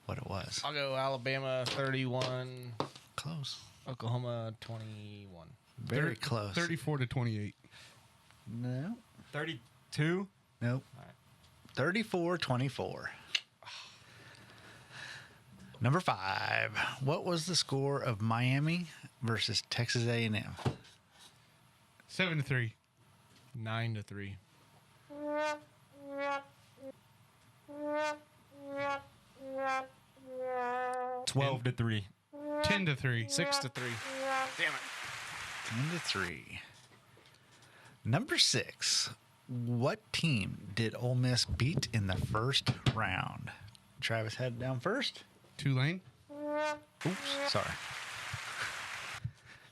What it was. I'll go Alabama 31, Close. Oklahoma 21. Very close. 34-28. No. 32. Nope. All right. 34-24. Number 5. What was the score of Miami versus Texas A&M? 7-3. 9-3. 12-3. 10-3. 6-3. Damn it. 10-3. Number 6. What team did Ole Miss beat in the first round? Travis had it down first. Tulane. Oops, sorry.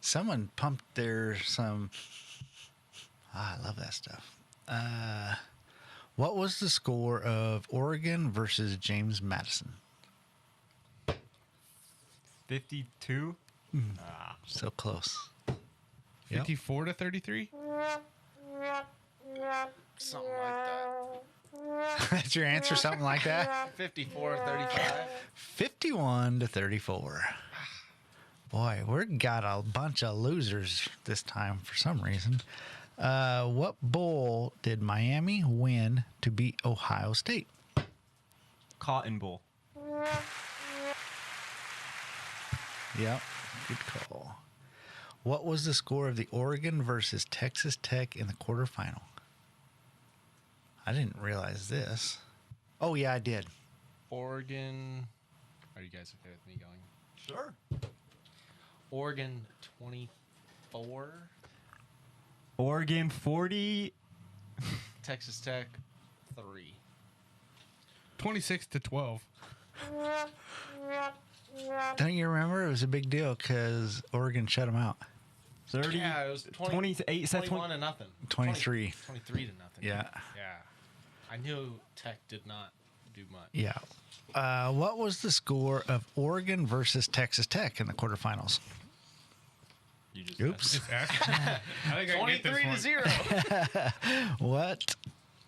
Someone pumped some. I love that stuff. What was the score of Oregon versus James Madison? 52. So close. Yep. 54-33. Something like that. That's your answer, something like that? 54-35. 51-34. Boy, we've got a bunch of losers this time for some reason. What bowl did Miami win to beat Ohio State? Cotton Bowl. Yep, good call. What was the score of the Oregon versus Texas Tech in the quarterfinal? I didn't realize this. Oh, yeah, I did. Oregon. Are you guys okay with me going? Sure. Oregon 24. Oregon 40. Texas Tech 3. 26-12. Don't you remember? It was a big deal because Oregon shut them out. 30. Yeah, it was 28. 21 to nothing. 23. 23 to nothing. Yeah. Yeah. I knew Tech did not do much. Yeah. What was the score of Oregon versus Texas Tech in the quarterfinals? You just Oops. Just ask. I think I can get 23 to this 0. What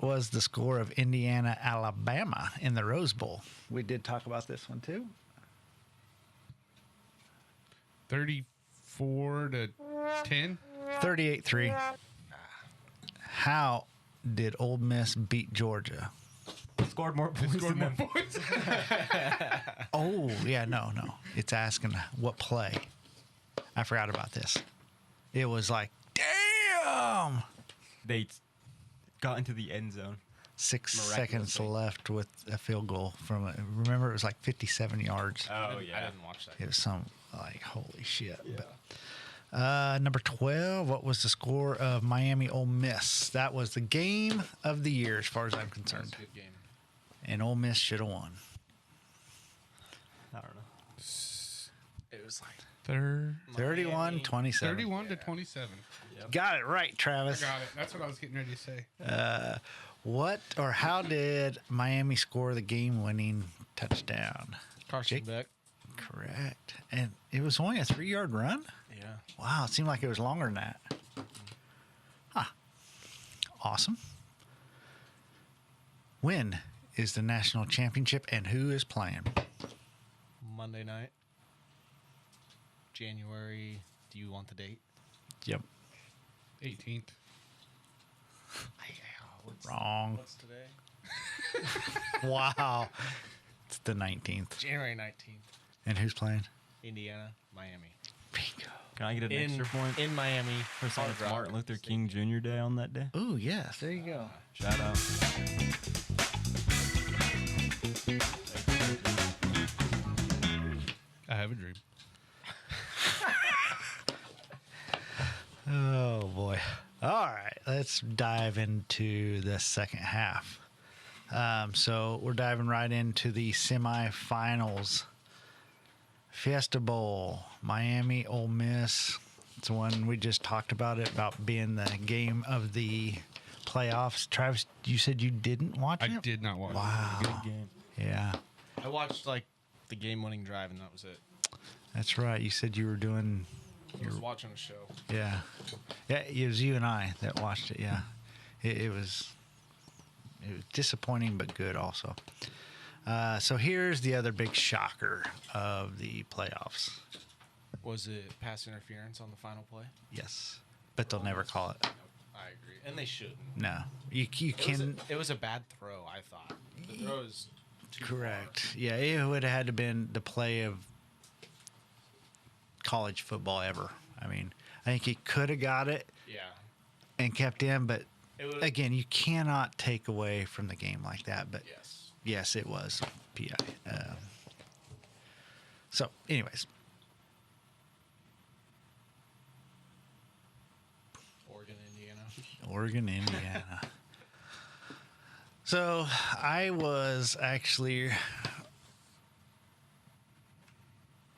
was the score of Indiana, Alabama in the Rose Bowl? We did talk about this one too. 34-10. 38-3. How did Ole Miss beat Georgia? Scored more They points. scored than more them. points. Oh, yeah, no. It's asking what play. I forgot about this. It was like, damn! They got into the end zone. 6 Miraculously. seconds left with a field goal from it. Remember, it was like 57 yards. Oh I didn't watch that. It was some, like, holy shit. But, number 12, what was the score of Miami Ole Miss? That was the game of the year, as far as I'm That was concerned. a good game. And Ole Miss should have won. I don't know. It was like 31-27. 31-27. Got it right, I Travis. got it. That's what I was getting ready to say. What or how did Miami score the game-winning touchdown? Carson Jake? Beck. Correct. And it was only a 3-yard run? Yeah. Wow, it seemed like it was longer than that. Huh. Awesome. When is the national championship and who is playing? Monday night. January. Do you want the date? Yep. 18th. Wrong. What's today? Wow. It's the 19th. January 19th. And who's playing? Indiana, Miami. Bingo. Can I get an extra point In Miami. for saying it's Martin Luther King Jr. Day on that day? Ooh, yes. There you go. Shout out. I have a dream. Oh, boy. All right. Let's dive into the second half. So we're diving right into the semifinals. Fiesta Bowl, Miami, Ole Miss. It's one we just talked about being the game of the playoffs. Travis, you said you didn't watch I it? did not watch Wow. Good game. Yeah, I watched like the game-winning drive, and that was it. that's right. You said you were doing, I was watching a show. yeah. Yeah, it was you and I that watched it, yeah. It was disappointing, but good also. So here's the other big shocker of the playoffs. Was it pass interference on the final play? Yes, but they'll never call it. I agree, and they shouldn't. No, you can. It was a bad throw. I thought the throw is too Correct. Yeah, it would have had to been the play of college football ever. I mean, I think he could have got it far. Yeah. and kept in, but It would. again, you cannot take away from the game like that. But Yes. yes, it was PI. So, anyways, Oregon, Indiana. Oregon, Indiana. So I was actually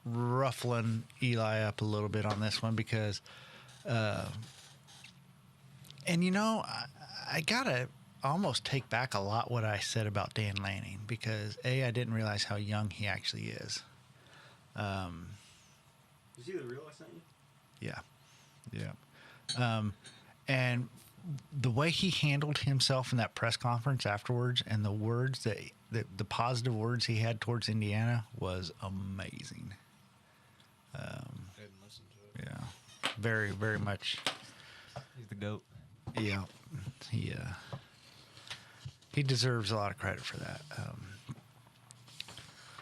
ruffling Eli up a little bit on this one because, and you know, I gotta almost take back a lot what I said about Dan Lanning because I didn't realize how young he actually is. You see the reel I sent you? Yeah. And the way he handled himself in that press conference afterwards and the words the positive words he had towards Indiana was amazing. I didn't listen to it. Yeah. Very, very much. He's the GOAT. Yeah. He deserves a lot of credit for that.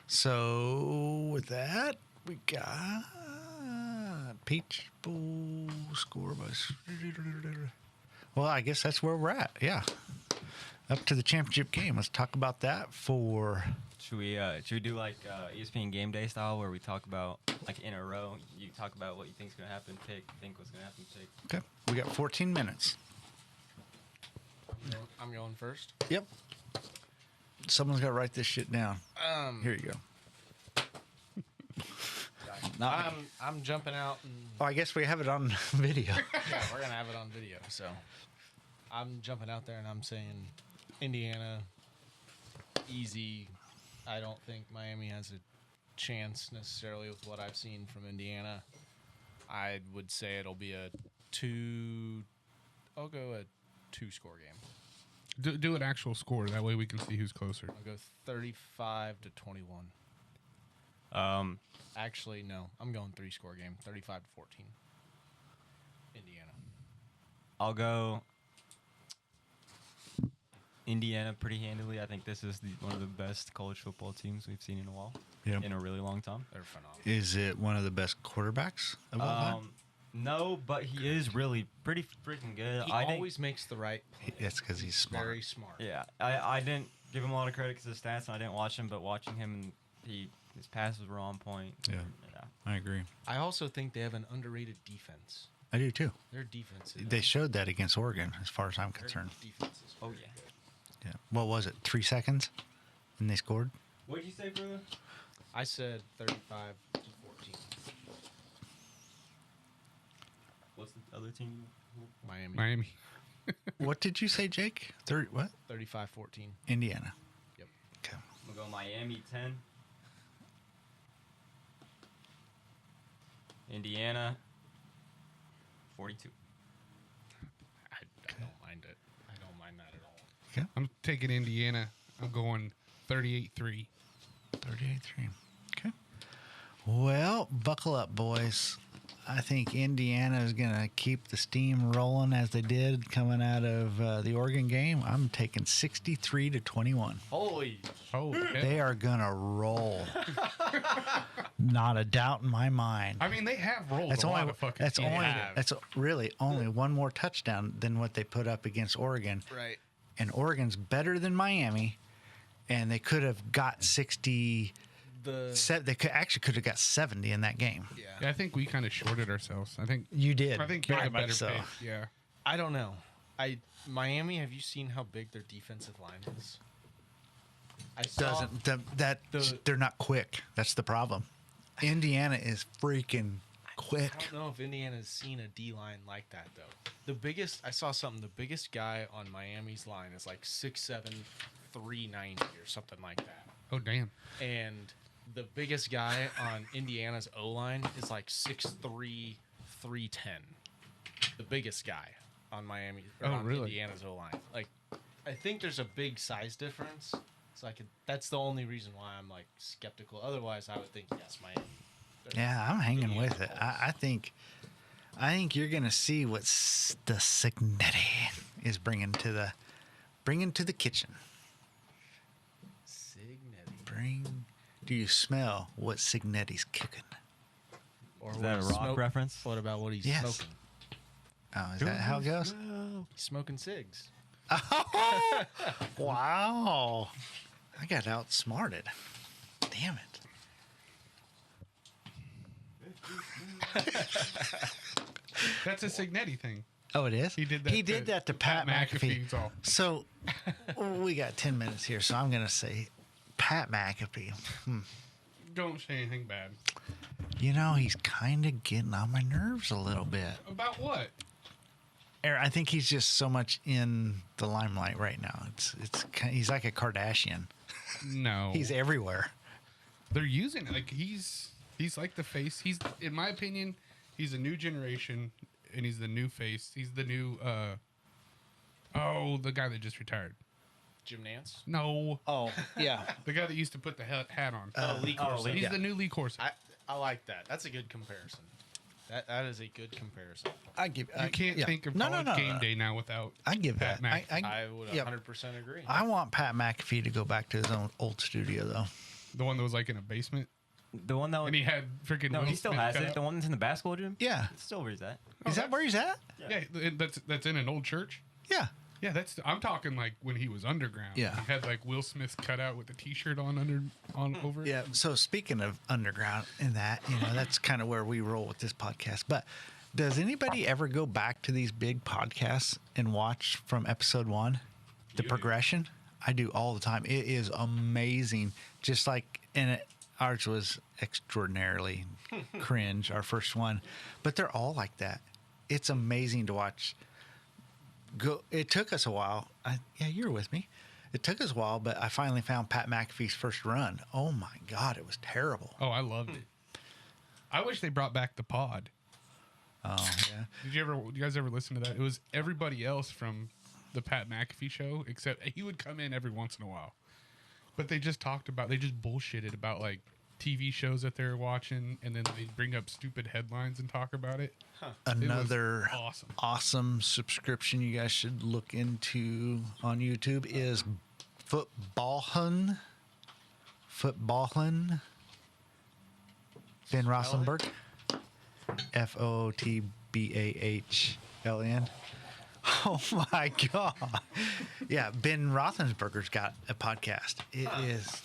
So with that, we got Peach Bowl score bus. Well, I guess that's where we're at. Yeah. Up to the championship game. Let's talk about that for. Should we do like ESPN Game Day style where we talk about like in a row? You talk about what you think's gonna happen, think what's gonna happen, pick. Okay. We got 14 minutes. I'm going first. Yep. Someone's got to write this shit down. Here you go. Not me. I'm jumping out and Oh, I guess we have it on video. yeah, we're gonna have it on video. So I'm jumping out there and I'm saying Indiana easy. I don't think Miami has a chance necessarily with what I've seen from Indiana. I would say it'll be a two. I'll go a 2-score game. Do an actual score. That way we can see who's closer. I'll go 35-21. Actually, no. I'm going 3-score game, 35-14. Indiana. I'll go Indiana pretty handily. I think this is one of the best college football teams we've seen in a while, Yeah. in a really long time. They're phenomenal. Is it one of the best quarterbacks of all time? No, but he is really pretty freaking good. He I think- always makes the right play. That's because he's smart. Very smart. Yeah, I didn't give him a lot of credit because of stats, and I didn't watch him, but watching him, his passes were on point. Yeah. I agree. I also think they have an underrated defense. I do too. Their defense is They showed that against Oregon, as far as I'm their concerned. defense is Oh yeah. Yeah. What was it? 3 seconds, and they scored. What did you say, brother? I said 35-14. What's the other team? Miami. Miami. What did you say, Jake? 30. What? 35-14. Indiana. Yep. Okay. I'm gonna go Miami 10. Indiana 42. I don't mind it. I don't mind that at all. Okay. I'm taking Indiana. I'm going 38-3. 38-3. Okay. Well, buckle up, boys. I think Indiana is going to keep the steam rolling as they did coming out of the Oregon game. I'm taking 63-21. Holy. Oh, yeah. They are going to roll. Not a doubt in my mind. I mean, they have rolled That's a lot only of fucking that's teams. only have. that's really only one more touchdown than what they put up against Oregon. Right. And Oregon's better than Miami, and they could have got 60. They could have got 70 in that game. Yeah. Yeah, I think we kind of shorted ourselves. I think You did. you're very the much better so. pick. Yeah. I don't know. Miami, have you seen how big their defensive line is? I saw They're not quick. That's the problem. Indiana is freaking quick. I don't know if Indiana's seen a D line like that though. I saw something. The biggest guy on Miami's line is like 6'7", 390 or something like that. Oh, damn. And the biggest guy on Indiana's O line is like 6'3", 310. The biggest guy on Miami or Oh, on really? Indiana's O line. Like, I think there's a big size difference. So that's the only reason why I'm like skeptical. Otherwise, I would think yes, Miami. Yeah, I'm hanging with it. I think you're gonna see what the Signetti is bringing to the kitchen. Signetti. Do you smell what Signetti's cooking? Or Is that a what rock reference? What about what he's Yes. smoking? Oh, is that how it goes? He's smoking cigs. Oh, wow! I got outsmarted. Damn it! That's a Signetti thing. Oh, it is. He did that. He did that to Pat McAfee. McAfee's all. So we got 10 minutes here, so I'm gonna say Pat McAfee. Don't say anything bad. You know, he's kind of getting on my nerves a little bit. About what? I think he's just so much in the limelight right now. He's like a Kardashian. No. He's everywhere. They're using it. Like he's like the face. He's, in my opinion, he's a new generation, and he's the new face. He's the new the guy that just retired. Jim Nance. No, Oh, yeah. the guy that used to put the hat on. Lee Corso. He's yeah. the new Lee Corso. I like that. That's a good comparison. That is a good comparison. You can't think of college game day now without. I give Pat that. McAfee. I would yeah. 100% agree. I want Pat McAfee to go back to his own old studio, though. The one that was like in a basement, The one that and he had freaking. no, Will he still Smith has cut it. out. The one that's in the basketball gym. Yeah. It's still where he's at. Is that where he's at? Yeah, that's in an old church. Yeah. Yeah, I'm talking like when he was underground. Yeah. He had like Will Smith cut out with the T-shirt on over it. Yeah. So speaking of underground and that, that's kind of where we roll with this podcast. But does anybody ever go back to these big podcasts and watch from episode 1 the progression? I do all the time. It is amazing. Just like ours was extraordinarily cringe, our first one, but they're all like that. It's amazing to watch. It took us a while. Yeah, you were with me. It took us a while, but I finally found Pat McAfee's first run. Oh my God, it was terrible. Oh, I loved it. I wish they brought back the pod. Oh yeah. Did you guys ever listen to that? It was everybody else from the Pat McAfee show, except he would come in every once in a while. But they just bullshitted about like TV shows that they're watching, and then they bring up stupid headlines and talk about it. Another awesome. awesome subscription you guys should look into on YouTube is Footballhun. Ben Roethlisberger. Footbahln. Oh my God. Yeah, Ben Roethlisberger's got a podcast. It is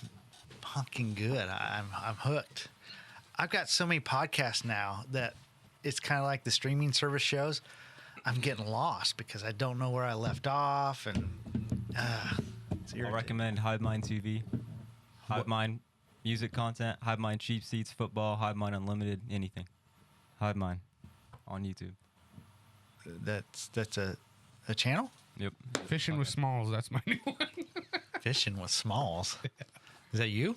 fucking good. I'm hooked. I've got so many podcasts now that it's kind of like the streaming service shows. I'm getting lost because I don't know where I left off, and it's I'll irritating. recommend HiveMind TV, HiveMind music content, HiveMind cheap seats, football, HiveMind unlimited, anything. HiveMind on YouTube. That's a channel? Yep. Fishing with Smalls. That's my new one. Fishing with Smalls. Is that you?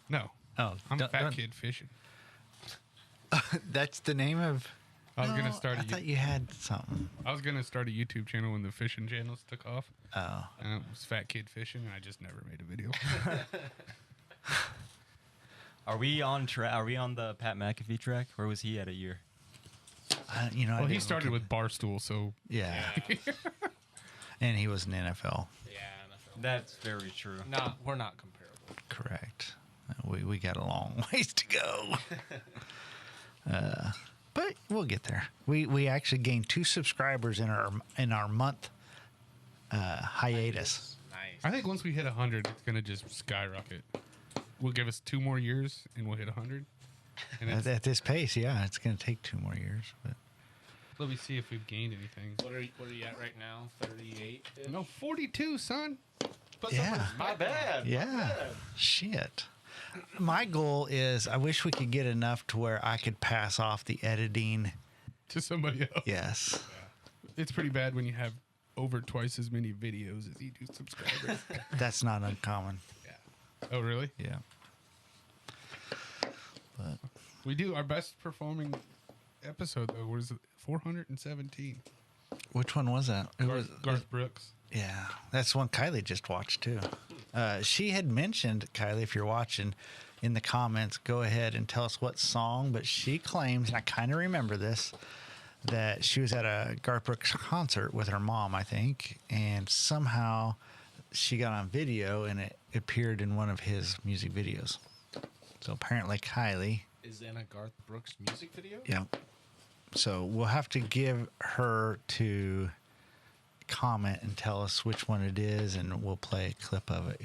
No. Oh, I'm a fat kid fishing. That's the name of. I was gonna start. I thought you had something. I was gonna start a YouTube channel when the fishing channels took off. Oh, And it was fat kid fishing, and I just never made a video. Are we on track? Are we on the Pat McAfee track? Where was he at a year? I Well, he didn't started look with Barstool, so yeah, and he was in the NFL. Yeah, NFL. That's very true. We're not comparable. Correct. We got a long ways to go. But we'll get there. We actually gained 2 subscribers in our month hiatus. Nice. I think once we hit 100, it's gonna just skyrocket. We'll give us 2 more years, and we'll hit 100. And At this pace, yeah, it's going to take 2 more years. But let me see if we've gained anything. What are you at right now? 38? No, 42, son. yeah, My bad. yeah, shit. My goal is I wish we could get enough to where I could pass off the editing. To somebody else. Yes. It's pretty bad when you have over twice as many videos as you do subscribers. That's not uncommon. Oh, really? Yeah. But We do. Our best performing episode, though, was 417. which one was that? It was Garth Brooks. Yeah, that's one Kylie just watched too. She had mentioned, Kylie, if you're watching, in the comments, go ahead and tell us what song. But she claims, and I kind of remember this, that she was at a Garth Brooks concert with her mom, I think, and somehow she got on video and it appeared in one of his music videos. So apparently Kylie. Is in a Garth Brooks music video? Yeah. So we'll have to give her to comment and tell us which one it is, and we'll play a clip of it.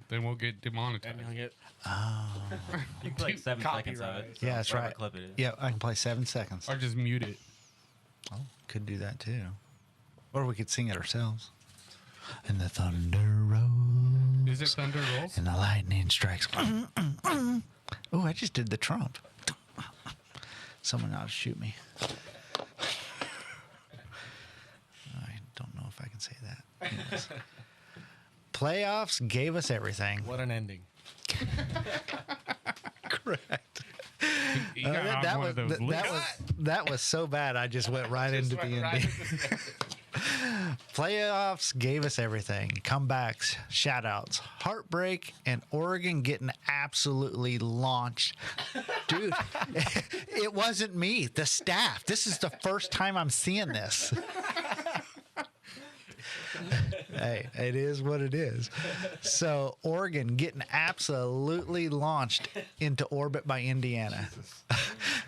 Then we'll get demonetized. And you'll get You can play like 7 seconds of Copyright. it. so Yeah, that's whatever right. Clip it is. Yeah, I can play 7 seconds. Or just mute it. Oh, could do that too. Or we could sing it ourselves. And the thunder rolls. Is it Thunder Rolls? And the lightning strikes. Oh, I just did the Trump. Someone ought to shoot me. I don't know if I can say that. Anyways. Playoffs gave us everything. what an ending. Correct. You got on one of those lists. That was so bad. I just went right into the ending. Playoffs gave us everything. Comebacks, shoutouts, heartbreak, and Oregon getting absolutely launched. Dude, it wasn't me, the staff. This is the first time I'm seeing this. Hey, it is what it is. So Oregon getting absolutely launched into orbit by Indiana.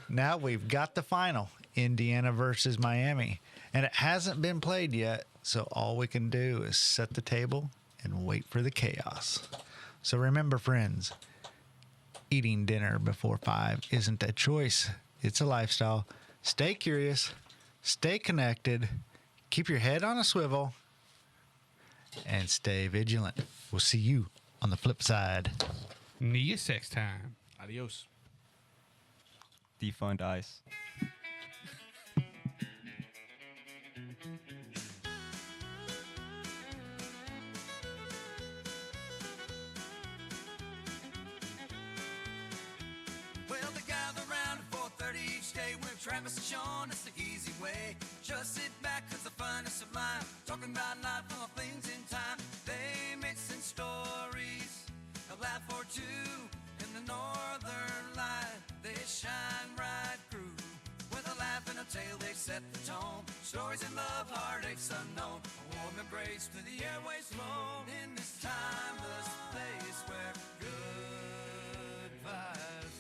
Now we've got the final, Indiana versus Miami. And it hasn't been played yet, so all we can do is set the table and wait for the chaos. So remember, friends, eating dinner before 5 isn't a choice. It's a lifestyle. Stay curious, stay connected, keep your head on a swivel, and stay vigilant. We'll see you on the flip side. Nia sex time. Adios. Defund ICE. Well, they gather around at 4:30 each day with Travis and Shawn. It's the easy way. Just sit back, 'cause the finest of life. Talking about life and all things in time. They mix in stories, a laugh or two, and then northern light, they shine right through. With a laugh and a tale, they set the tone. Stories in love, heartaches unknown. A warm embrace to the airways flown. In this timeless place where good vibes